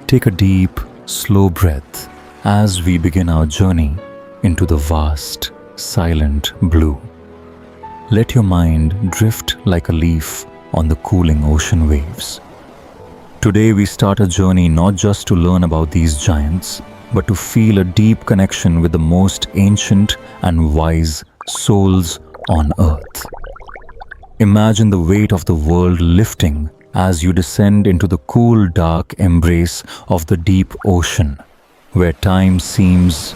Take a deep, slow breath as we begin our journey into the vast, silent blue. Let your mind drift like a leaf on the cooling ocean waves. Today we start a journey not just to learn about these giants, but to feel a deep connection with the most ancient and wise souls on earth. Imagine the weight of the world lifting as you descend into the cool, dark embrace of the deep ocean, where time seems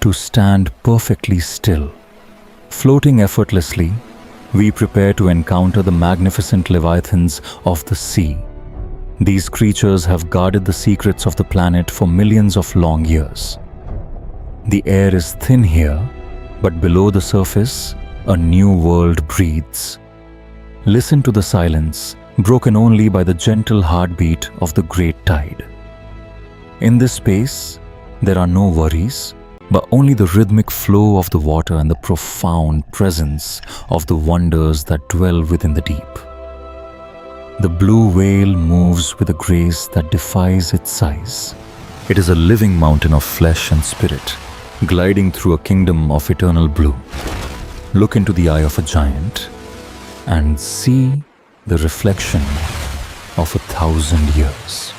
to stand perfectly still. Floating effortlessly, we prepare to encounter the magnificent Leviathans of the sea. These creatures have guarded the secrets of the planet for millions of long years. The air is thin here, but below the surface, a new world breathes. Listen to the silence, broken only by the gentle heartbeat of the great tide. In this space, there are no worries, but only the rhythmic flow of the water and the profound presence of the wonders that dwell within the deep. The blue whale moves with a grace that defies its size. It is a living mountain of flesh and spirit, gliding through a kingdom of eternal blue. Look into the eye of a giant and see the reflection of 1,000 years.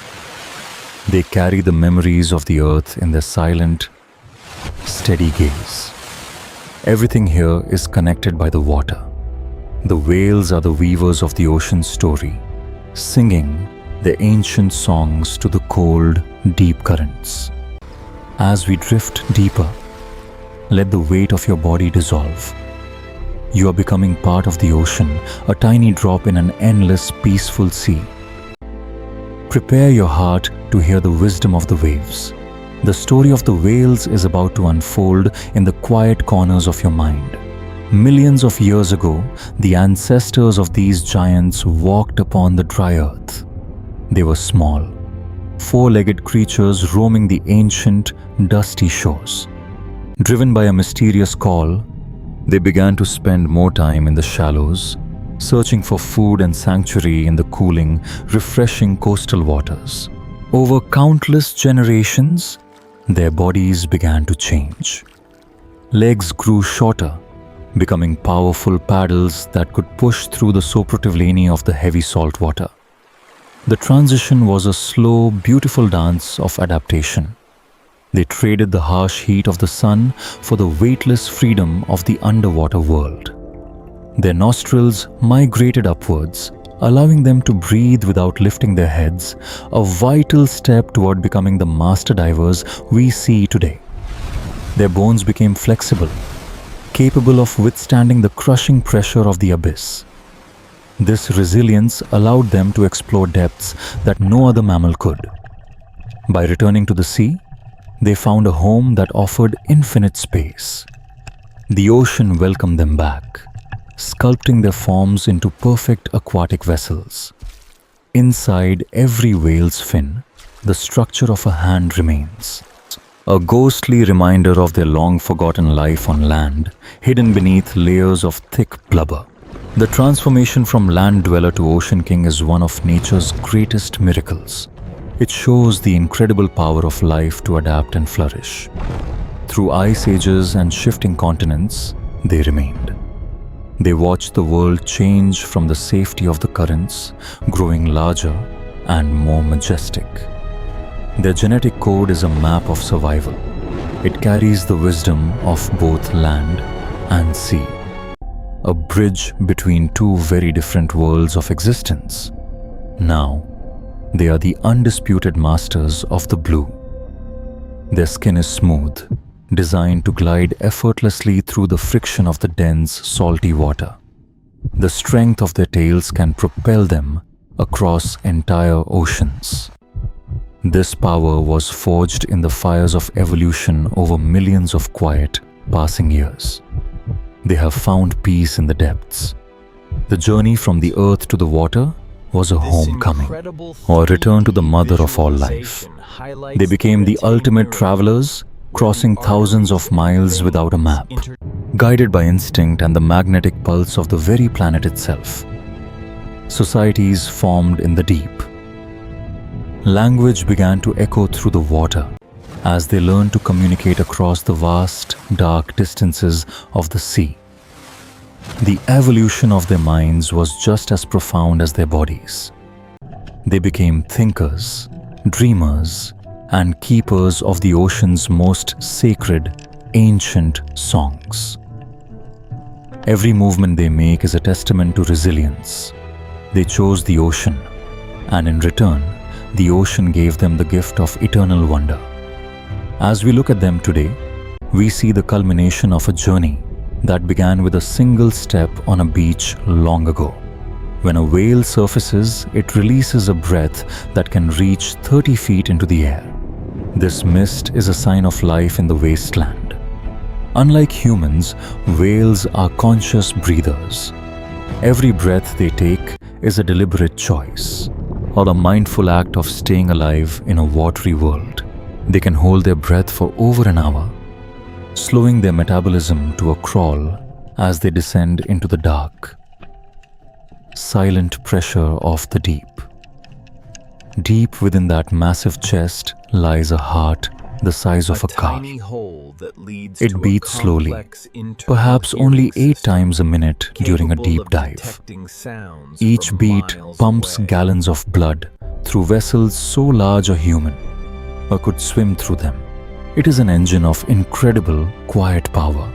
They carry the memories of the earth in their silent, steady gaze. Everything here is connected by the water. The whales are the weavers of the ocean's story, singing their ancient songs to the cold, deep currents. As we drift deeper, let the weight of your body dissolve. You are becoming part of the ocean, a tiny drop in an endless, peaceful sea. Prepare your heart to hear the wisdom of the waves. The story of the whales is about to unfold in the quiet corners of your mind. Millions of years ago, the ancestors of these giants walked upon the dry earth. They were small, four-legged creatures roaming the ancient, dusty shores. Driven by a mysterious call, they began to spend more time in the shallows, searching for food and sanctuary in the cooling, refreshing coastal waters. Over countless generations, their bodies began to change. Legs grew shorter, becoming powerful paddles that could push through the soprotivleni of the heavy salt water. The transition was a slow, beautiful dance of adaptation. They traded the harsh heat of the sun for the weightless freedom of the underwater world. Their nostrils migrated upwards, allowing them to breathe without lifting their heads, a vital step toward becoming the master divers we see today. Their bones became flexible, capable of withstanding the crushing pressure of the abyss. This resilience allowed them to explore depths that no other mammal could. By returning to the sea, they found a home that offered infinite space. The ocean welcomed them back, sculpting their forms into perfect aquatic vessels. Inside every whale's fin, the structure of a hand remains, a ghostly reminder of their long-forgotten life on land, hidden beneath layers of thick blubber. The transformation from land dweller to ocean king is one of nature's greatest miracles. It shows the incredible power of life to adapt and flourish. Through ice ages and shifting continents, they remained. They watched the world change from the safety of the currents, growing larger and more majestic. Their genetic code is a map of survival. It carries the wisdom of both land and sea, a bridge between two very different worlds of existence. Now, they are the undisputed masters of the blue. Their skin is smooth, designed to glide effortlessly through the friction of the dense, salty water. The strength of their tails can propel them across entire oceans. This power was forged in the fires of evolution over millions of quiet, passing years. They have found peace in the depths. The journey from the earth to the water was a homecoming, or a return to the mother of all life. They became the ultimate travelers, crossing thousands of miles without a map, guided by instinct and the magnetic pulse of the very planet itself. Societies formed in the deep. Language began to echo through the water as they learned to communicate across the vast, dark distances of the sea. The evolution of their minds was just as profound as their bodies. They became thinkers, dreamers, and keepers of the ocean's most sacred, ancient songs. Every movement they make is a testament to resilience. They chose the ocean, and in return, the ocean gave them the gift of eternal wonder. As we look at them today, we see the culmination of a journey that began with a single step on a beach long ago. When a whale surfaces, it releases a breath that can reach 30 feet into the air. This mist is a sign of life in the wasteland. Unlike humans, whales are conscious breathers. Every breath they take is a deliberate choice, or a mindful act of staying alive in a watery world. They can hold their breath for over an hour, slowing their metabolism to a crawl as they descend into the dark, silent pressure of the deep. Deep within that massive chest lies a heart the size of a car. It beats slowly, perhaps only 8 times a minute during a deep dive. Each beat pumps gallons of blood through vessels so large a human could swim through them. It is an engine of incredible, quiet power.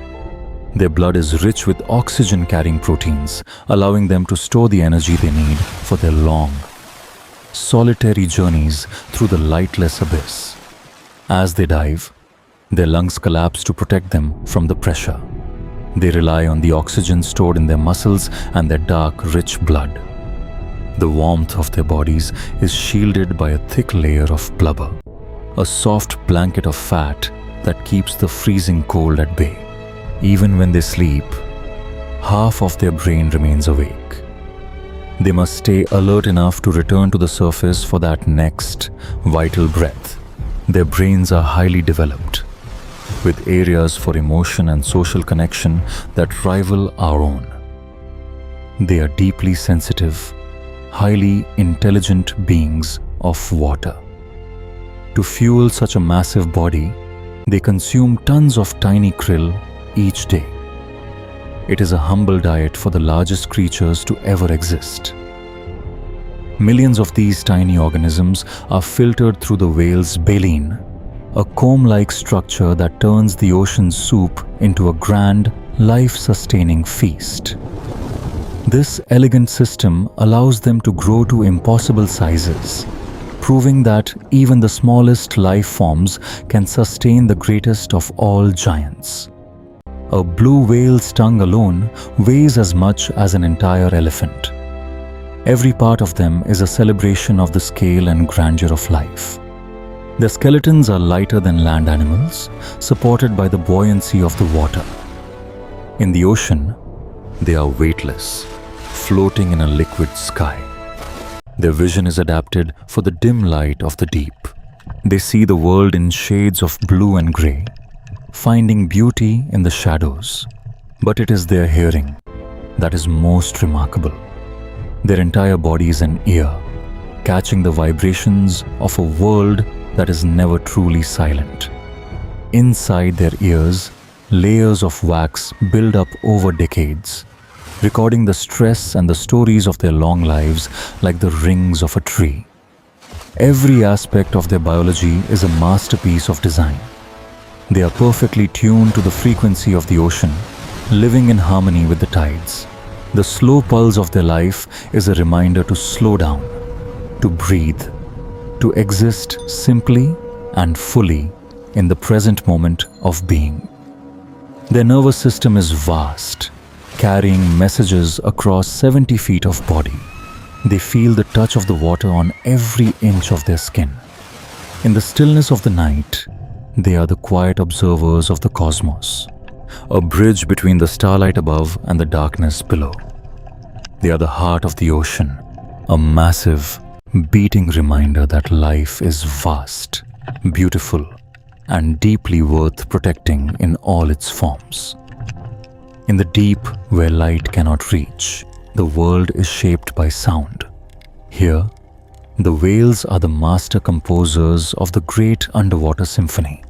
Their blood is rich with oxygen-carrying proteins, allowing them to store the energy they need for their long, solitary journeys through the lightless abyss. As they dive, their lungs collapse to protect them from the pressure. They rely on the oxygen stored in their muscles and their dark, rich blood. The warmth of their bodies is shielded by a thick layer of blubber, a soft blanket of fat that keeps the freezing cold at bay. Even when they sleep, half of their brain remains awake. They must stay alert enough to return to the surface for that next vital breath. Their brains are highly developed, with areas for emotion and social connection that rival our own. They are deeply sensitive, highly intelligent beings of water. To fuel such a massive body, they consume tons of tiny krill each day. It is a humble diet for the largest creatures to ever exist. Millions of these tiny organisms are filtered through the whale's baleen, a comb-like structure that turns the ocean's soup into a grand, life-sustaining feast. This elegant system allows them to grow to impossible sizes, proving that even the smallest life forms can sustain the greatest of all giants. A blue whale's tongue alone weighs as much as an entire elephant. Every part of them is a celebration of the scale and grandeur of life. Their skeletons are lighter than land animals, supported by the buoyancy of the water. In the ocean, they are weightless, floating in a liquid sky. Their vision is adapted for the dim light of the deep. They see the world in shades of blue and grey, finding beauty in the shadows. But it is their hearing that is most remarkable. Their entire body is an ear, catching the vibrations of a world that is never truly silent. Inside their ears, layers of wax build up over decades, recording the stress and the stories of their long lives like the rings of a tree. Every aspect of their biology is a masterpiece of design. They are perfectly tuned to the frequency of the ocean, living in harmony with the tides. The slow pulse of their life is a reminder to slow down, to breathe, to exist simply and fully in the present moment of being. Their nervous system is vast, carrying messages across 70 feet of body. They feel the touch of the water on every inch of their skin. In the stillness of the night, they are the quiet observers of the cosmos, a bridge between the starlight above and the darkness below. They are the heart of the ocean, a massive, beating reminder that life is vast, beautiful, and deeply worth protecting in all its forms. In the deep where light cannot reach, the world is shaped by sound. Here, The whales are the master composers of the great underwater symphony.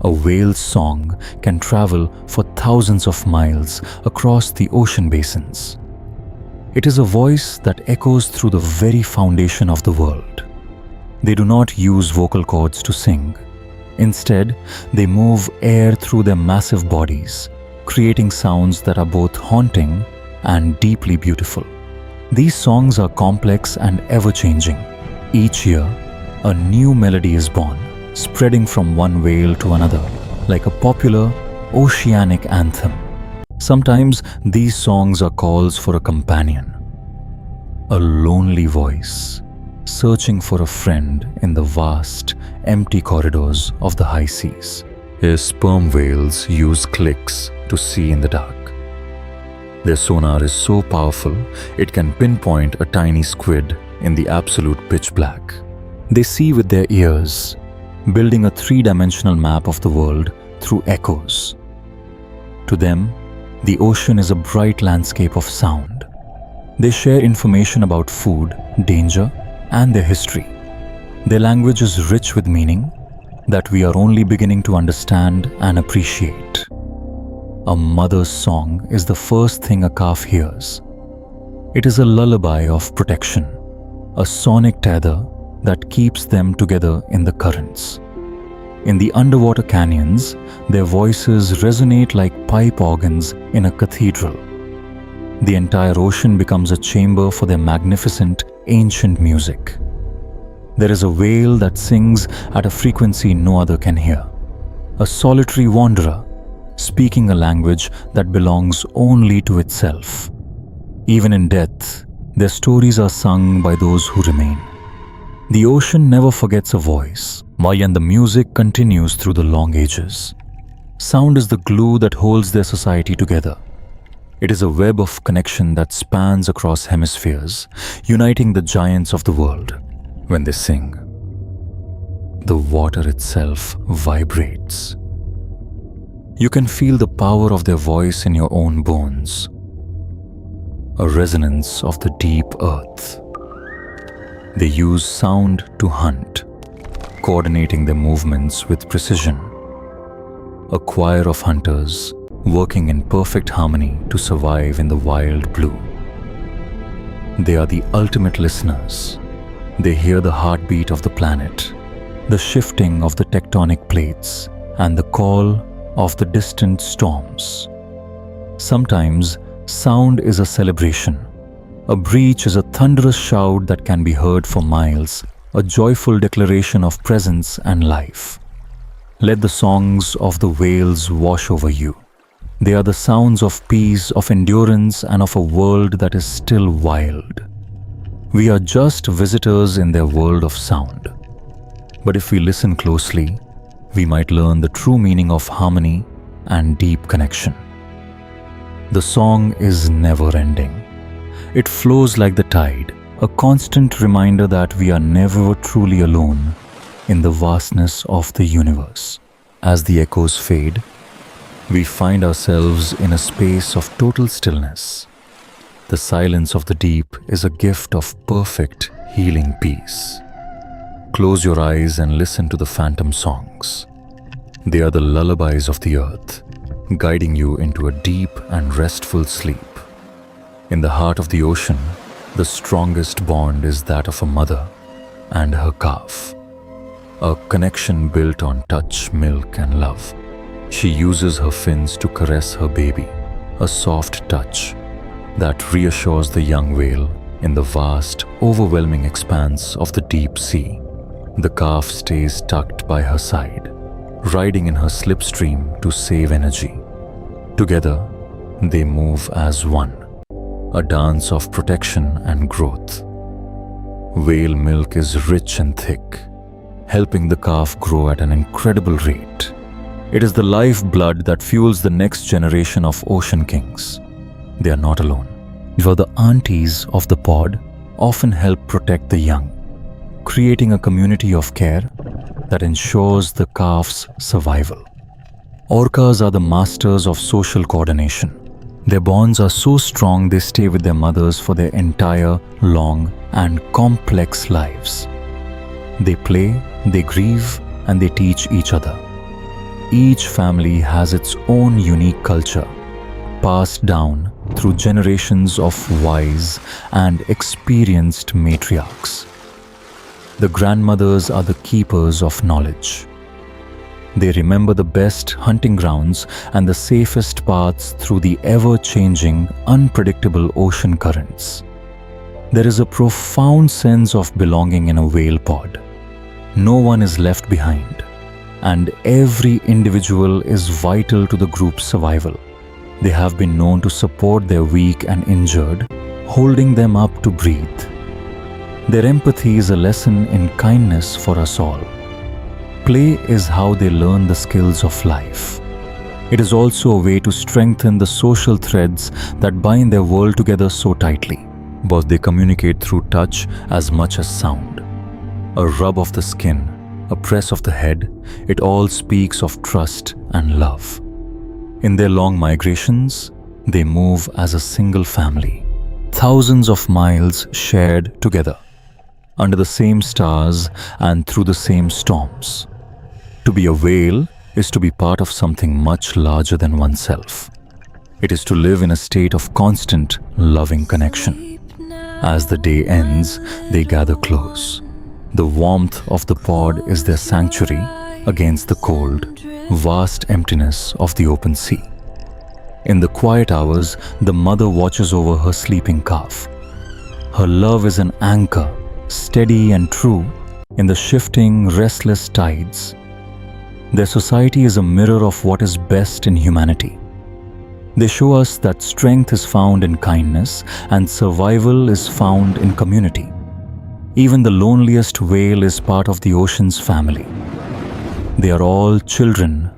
A whale's song can travel for thousands of miles across the ocean basins. It is a voice that echoes through the very foundation of the world. They do not use vocal cords to sing. Instead, they move air through their massive bodies, creating sounds that are both haunting and deeply beautiful. These songs are complex and ever-changing. Each year, a new melody is born, spreading from one whale to another, like a popular oceanic anthem. Sometimes these songs are calls for a companion, a lonely voice, searching for a friend in the vast, empty corridors of the high seas. Here, sperm whales use clicks to see in the dark. Their sonar is so powerful, it can pinpoint a tiny squid in the absolute pitch black. They see with their ears, building a three-dimensional map of the world through echoes. To them, the ocean is a bright landscape of sound. They share information about food, danger, and their history. Their language is rich with meaning that we are only beginning to understand and appreciate. A mother's song is the first thing a calf hears. It is a lullaby of protection, a sonic tether that keeps them together in the currents. In the underwater canyons, their voices resonate like pipe organs in a cathedral. The entire ocean becomes a chamber for their magnificent, ancient music. There is a whale that sings at a frequency no other can hear, a solitary wanderer speaking a language that belongs only to itself. Even in death, their stories are sung by those who remain. The ocean never forgets a voice, and the music continues through the long ages. Sound is the glue that holds their society together. It is a web of connection that spans across hemispheres, uniting the giants of the world. When they sing, the water itself vibrates. You can feel the power of their voice in your own bones, a resonance of the deep earth. They use sound to hunt, coordinating their movements with precision. A choir of hunters working in perfect harmony to survive in the wild blue. They are the ultimate listeners. They hear the heartbeat of the planet, the shifting of the tectonic plates, and the call of the distant storms. Sometimes, sound is a celebration. A breach is a thunderous shout that can be heard for miles, a joyful declaration of presence and life. Let the songs of the whales wash over you. They are the sounds of peace, of endurance, and of a world that is still wild. We are just visitors in their world of sound. But if we listen closely, we might learn the true meaning of harmony and deep connection. The song is never-ending. It flows like the tide, a constant reminder that we are never truly alone in the vastness of the universe. As the echoes fade, we find ourselves in a space of total stillness. The silence of the deep is a gift of perfect, healing peace. Close your eyes and listen to the phantom songs. They are the lullabies of the earth, guiding you into a deep and restful sleep. In the heart of the ocean, the strongest bond is that of a mother and her calf. A connection built on touch, milk, and love. She uses her fins to caress her baby, a soft touch that reassures the young whale in the vast, overwhelming expanse of the deep sea. The calf stays tucked by her side, riding in her slipstream to save energy. Together, they move as one, a dance of protection and growth. Whale milk is rich and thick, helping the calf grow at an incredible rate. It is the lifeblood that fuels the next generation of ocean kings. They are not alone, for the aunties of the pod often help protect the young, creating a community of care that ensures the calf's survival. Orcas are the masters of social coordination. Their bonds are so strong they stay with their mothers for their entire, long, and complex lives. They play, they grieve, and they teach each other. Each family has its own unique culture, passed down through generations of wise and experienced matriarchs. The grandmothers are the keepers of knowledge. They remember the best hunting grounds and the safest paths through the ever-changing, unpredictable ocean currents. There is a profound sense of belonging in a whale pod. No one is left behind, and every individual is vital to the group's survival. They have been known to support their weak and injured, holding them up to breathe. Their empathy is a lesson in kindness for us all. Play is how they learn the skills of life. It is also a way to strengthen the social threads that bind their world together so tightly, but they communicate through touch as much as sound. A rub of the skin, a press of the head, it all speaks of trust and love. In their long migrations, they move as a single family, thousands of miles shared together, under the same stars and through the same storms. To be a whale is to be part of something much larger than oneself. It is to live in a state of constant, loving connection. As the day ends, they gather close. The warmth of the pod is their sanctuary against the cold, vast emptiness of the open sea. In the quiet hours, the mother watches over her sleeping calf. Her love is an anchor, steady and true, in the shifting, restless tides. Their society is a mirror of what is best in humanity. They show us that strength is found in kindness and survival is found in community. Even the loneliest whale is part of the ocean's family. They are all children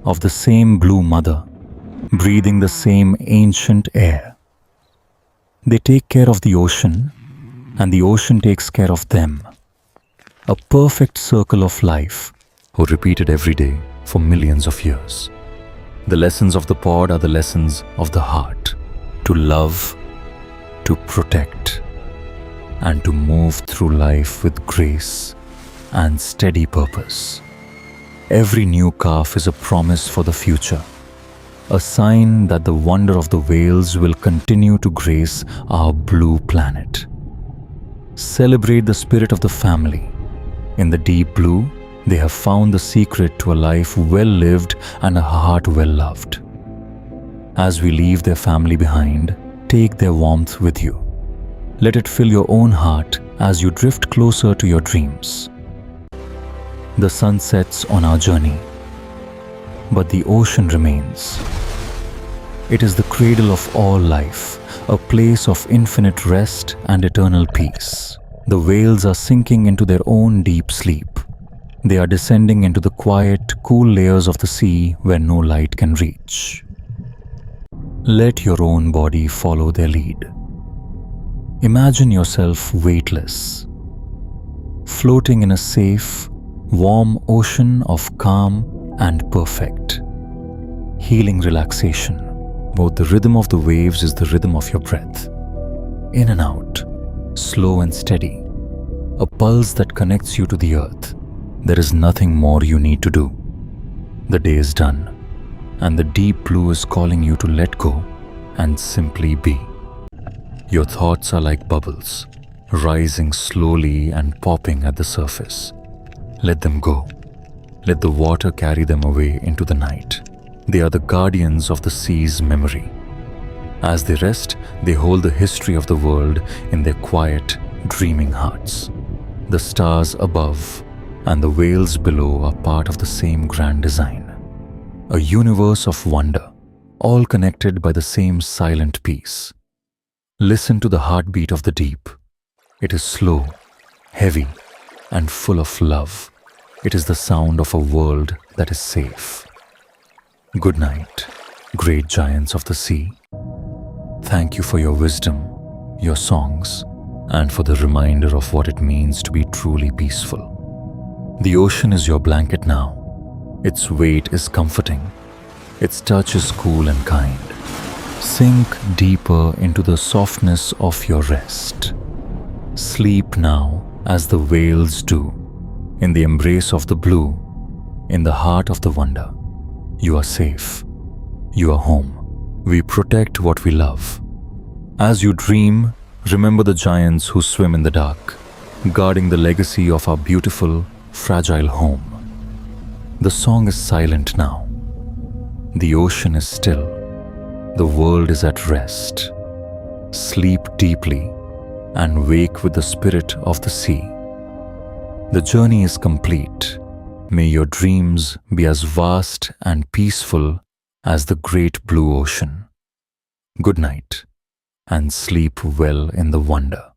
of the same blue mother, breathing the same ancient air. They take care of the ocean, and the ocean takes care of them. A perfect circle of life, repeated every day for millions of years. The lessons of the pod are the lessons of the heart, to love, to protect, and to move through life with grace and steady purpose. Every new calf is a promise for the future, a sign that the wonder of the whales will continue to grace our blue planet. Celebrate the spirit of the family. In the deep blue, they have found the secret to a life well lived and a heart well loved. As we leave their family behind, take their warmth with you. Let it fill your own heart as you drift closer to your dreams. The sun sets on our journey, but the ocean remains. It is the cradle of all life, a place of infinite rest and eternal peace. The whales are sinking into their own deep sleep. They are descending into the quiet, cool layers of the sea where no light can reach. Let your own body follow their lead. Imagine yourself weightless, floating in a safe, warm ocean of calm and perfect, healing relaxation. Both the rhythm of the waves is the rhythm of your breath. In and out, slow and steady, a pulse that connects you to the earth. There is nothing more you need to do. The day is done, and the deep blue is calling you to let go and simply be. Your thoughts are like bubbles, rising slowly and popping at the surface. Let them go. Let the water carry them away into the night. They are the guardians of the sea's memory. As they rest, they hold the history of the world in their quiet, dreaming hearts. The stars above and the whales below are part of the same grand design. A universe of wonder, all connected by the same silent peace. Listen to the heartbeat of the deep. It is slow, heavy, and full of love. It is the sound of a world that is safe. Good night, great giants of the sea. Thank you for your wisdom, your songs, and for the reminder of what it means to be truly peaceful. The ocean is your blanket now. Its weight is comforting. Its touch is cool and kind. Sink deeper into the softness of your rest. Sleep now as the whales do, in the embrace of the blue, in the heart of the wonder. You are safe. You are home. We protect what we love. As you dream, remember the giants who swim in the dark, guarding the legacy of our beautiful, fragile home. The song is silent now. The ocean is still. The world is at rest. Sleep deeply and wake with the spirit of the sea. The journey is complete. May your dreams be as vast and peaceful as the great blue ocean. Good night, and sleep well in the wonder.